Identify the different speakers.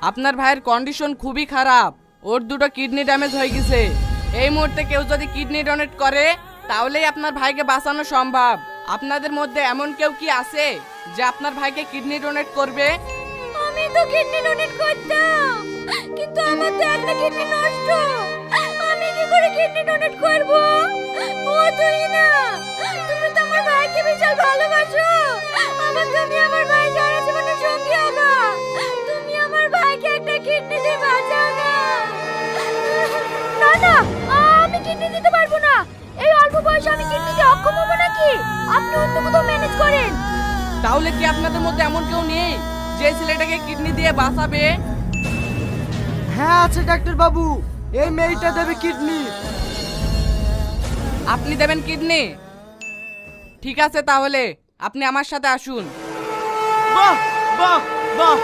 Speaker 1: আপনার ভাইয়ের কন্ডিশন খুবই খারাপ, ওর দুটো কিডনি ড্যামেজ হয়ে গেছে। এই মুহূর্তে কেউ যদি কিডনি ডোনেট করে তাহলেই আপনার ভাইকে বাঁচানো সম্ভব। আপনাদের মধ্যে এমন কেউ কি আছে যে আপনার ভাইকে কিডনি ডোনেট করবে?
Speaker 2: আমি তো কিডনি ডোনেট করতাম, কিন্তু আমার তো একটা কিডনি নষ্ট। আমি কি করে কিডনি ডোনেট করব? ও তুই না, তুমি তো আমার ভাইকে বিশাল ভালোবাসো। তুমি আমার ভাই সারা জীবনের সঙ্গী হবে। তুমি আমার ভাইকে একটা কিডনি দিয়ে বাঁচাও না। না না, আমি কিডনি দিতে পারবো না। এই অল্প বয়সে আমি কিডনি দিয়ে অক্ষম হবো নাকি? আপনি অন্য কোথাও ম্যানেজ করেন।
Speaker 1: তাহলে কি আপনাদের মধ্যে এমন কেউ নেই যে ছেলেটাকে কিডনি দিয়ে বাঁচাবে?
Speaker 3: হ্যাঁ আছে ডাক্তার বাবু, এই মেয়েটা দেবে কিডনি।
Speaker 1: আপনি দেবেন কিডনি? ঠিক আছে, তাহলে আপনি আমার সাথে আসুন।
Speaker 3: বাহ বাহ বাহ।